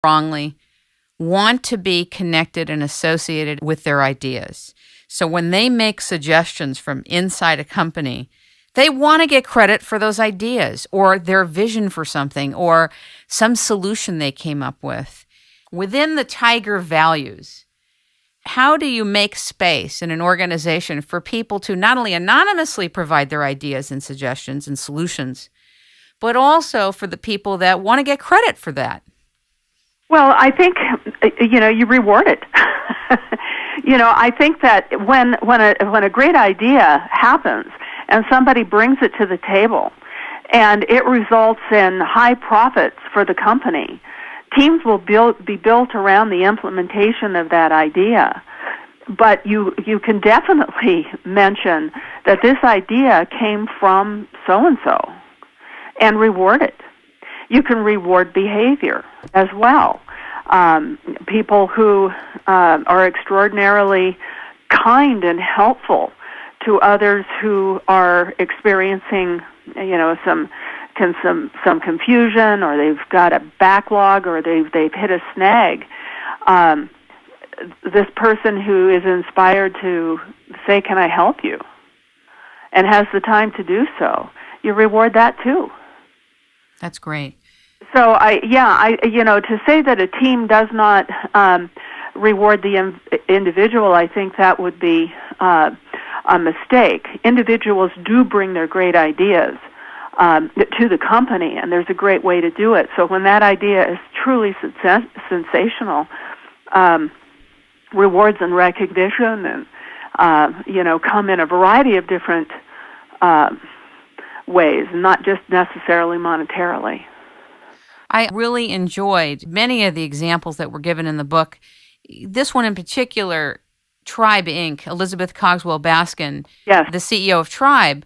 strongly want to be connected and associated with their ideas. So when they make suggestions from inside a company, they want to get credit for those ideas or their vision for something or some solution they came up with. Within the Tiger values, how do you make space in an organization for people to not only anonymously provide their ideas and suggestions and solutions, but also for the people that want to get credit for that? Well, I think, you reward it. I think that when a great idea happens and somebody brings it to the table and it results in high profits for the company, teams will be built around the implementation of that idea. But you can definitely mention that this idea came from so-and-so and reward it. You can reward behavior as well. People who are extraordinarily kind and helpful to others who are experiencing, some confusion, or they've got a backlog, or they've hit a snag. This person who is inspired to say, "Can I help you?" and has the time to do so, you reward that too. That's great. So to say that a team does not reward the individual, I think that would be a mistake. Individuals do bring their great ideas to the company, and there's a great way to do it. So when that idea is truly sensational, rewards and recognition and come in a variety of different ways, not just necessarily monetarily. I really enjoyed many of the examples that were given in the book. This one in particular, Tribe Inc., Elizabeth Cogswell Baskin, yes, the CEO of Tribe,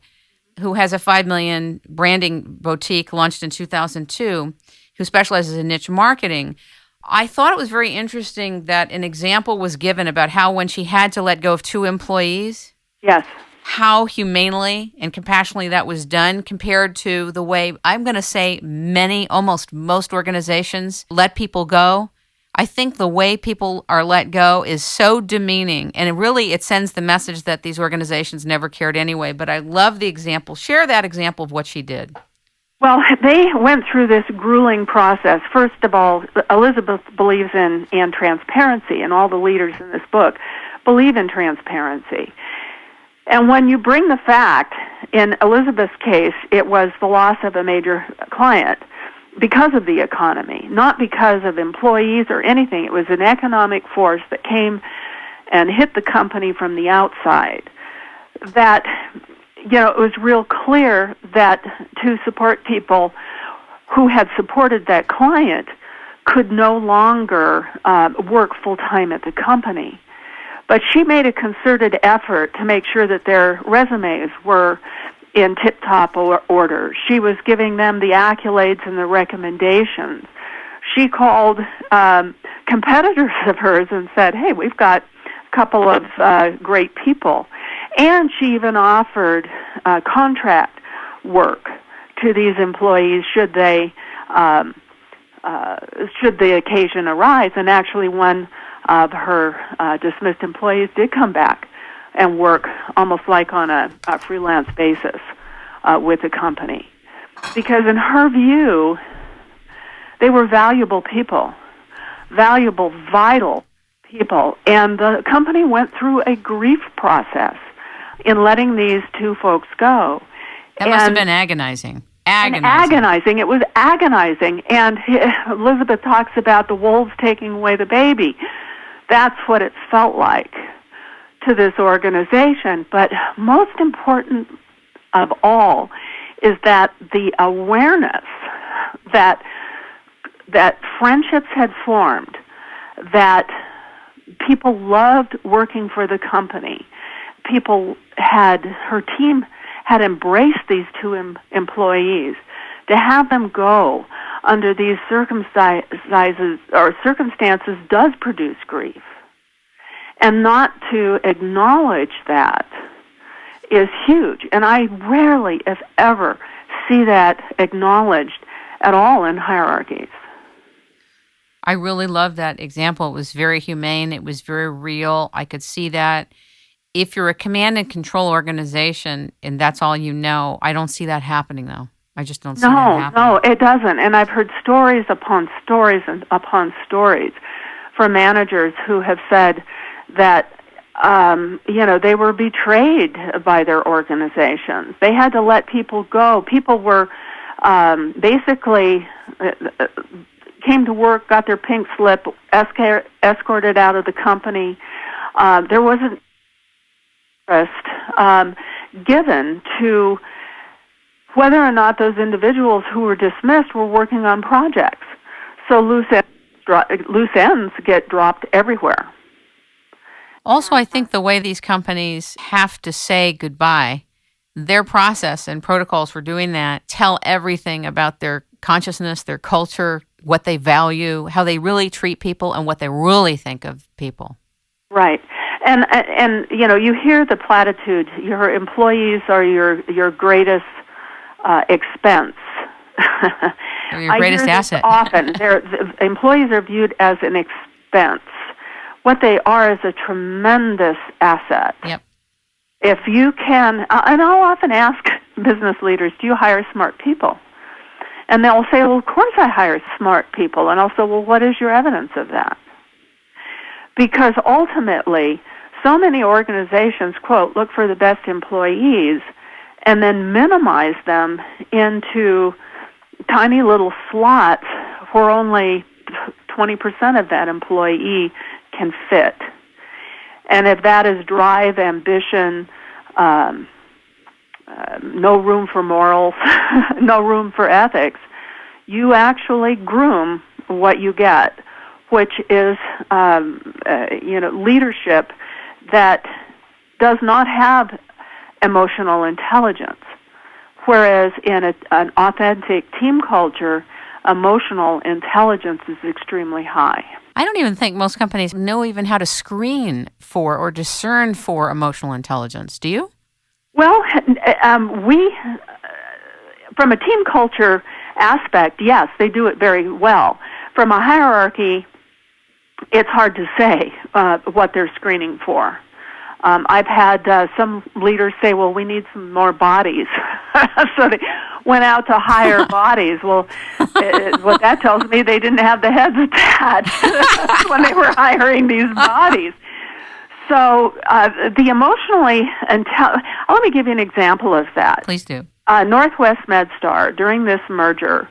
who has a $5 million branding boutique launched in 2002, who specializes in niche marketing. I thought it was very interesting that an example was given about how when she had to let go of 2 employees, yes, how humanely and compassionately that was done compared to the way, I'm going to say, almost most organizations let people go. I think the way people are let go is so demeaning, and it sends the message that these organizations never cared anyway. But I love the example. Share that example of what she did. Well, they went through this grueling process. First of all, Elizabeth believes in transparency, and all the leaders in this book believe in transparency. And when you bring the fact, in Elizabeth's case, it was the loss of a major client because of the economy, not because of employees or anything. It was an economic force that came and hit the company from the outside. That, it was real clear that to support people who had supported that client could no longer work full-time at the company. But she made a concerted effort to make sure that their resumes were in tip-top order. She was giving them the accolades and the recommendations. She called competitors of hers and said, "Hey, we've got a couple of great people." And she even offered contract work to these employees should the occasion arise. And actually, one of her dismissed employees did come back and work almost like on a freelance basis with the company. Because in her view, they were valuable people, valuable, vital people. And the company went through a grief process in letting these 2 folks go. That must have been agonizing. Agonizing. It was agonizing. And Elizabeth talks about the wolves taking away the baby. That's what it felt like to this organization. But most important of all is that the awareness that friendships had formed, that people loved working for the company. Her team had embraced these 2 employees. To have them go under these circumstances does produce grief. And not to acknowledge that is huge. And I rarely, if ever, see that acknowledged at all in hierarchies. I really love that example. It was very humane. It was very real. I could see that. If you're a command and control organization and that's all you know, I don't see that happening, though. I just don't see that happening. No, it doesn't. And I've heard stories upon stories and upon stories from managers who have said that, they were betrayed by their organizations. They had to let people go. People were basically came to work, got their pink slip, escorted out of the company. There wasn't interest given to whether or not those individuals who were dismissed were working on projects. So loose ends get dropped everywhere. Also, I think the way these companies have to say goodbye, their process and protocols for doing that tell everything about their consciousness, their culture, what they value, how they really treat people, and what they really think of people. Right. And you hear the platitude, your employees are your greatest expense. Or your greatest asset. Often, the employees are viewed as an expense. What they are is a tremendous asset. Yep. If you can, and I'll often ask business leaders, do you hire smart people? And they'll say, well, of course I hire smart people. And I'll say, well, what is your evidence of that? Because ultimately, so many organizations, quote, look for the best employees and then minimize them into tiny little slots where only 20% of that employee can fit. And if that is drive, ambition, no room for morals, no room for ethics, you actually groom what you get, which is leadership that does not have emotional intelligence. Whereas in an authentic team culture, emotional intelligence is extremely high. I don't even think most companies know even how to screen for or discern for emotional intelligence. Do you? Well, we, from a team culture aspect, yes, they do it very well. From a hierarchy, it's hard to say what they're screening for. I've had some leaders say, well, we need some more bodies. So they went out to hire bodies. Well, what that tells me, they didn't have the heads attached when they were hiring these bodies. So the emotionally let me give you an example of that. Please do. Northwest MedStar, during this merger,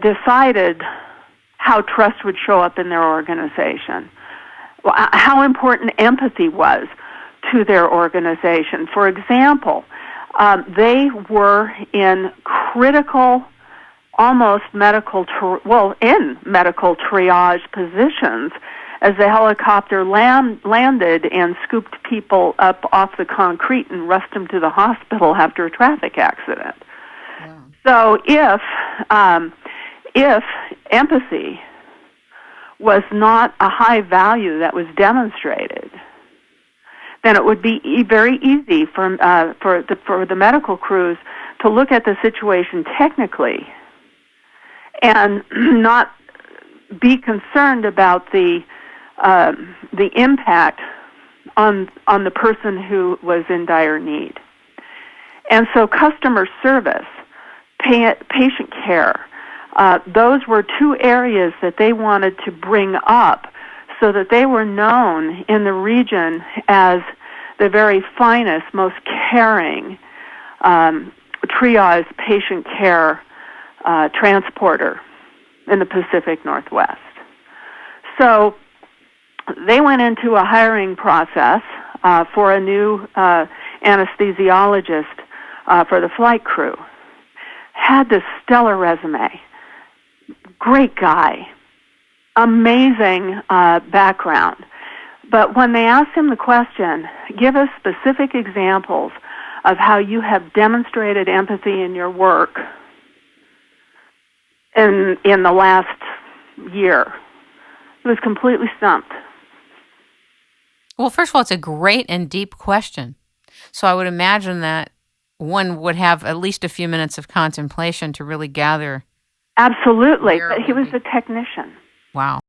decided how trust would show up in their organization, how important empathy was to their organization. For example, they were in critical, almost medical triage positions as the helicopter landed and scooped people up off the concrete and rushed them to the hospital after a traffic accident. Wow. So if empathy was not a high value that was demonstrated, then it would be very easy for the medical crews to look at the situation technically and not be concerned about the impact on the person who was in dire need. And so customer service, patient care, those were two areas that they wanted to bring up so that they were known in the region as the very finest, most caring triage patient care transporter in the Pacific Northwest. So they went into a hiring process for a new anesthesiologist for the flight crew. Had this stellar resume. Great guy. Amazing background. But when they asked him the question, give us specific examples of how you have demonstrated empathy in your work in the last year, he was completely stumped. Well, first of all, it's a great and deep question. So I would imagine that one would have at least a few minutes of contemplation to really gather. Absolutely. But he was a technician. Wow.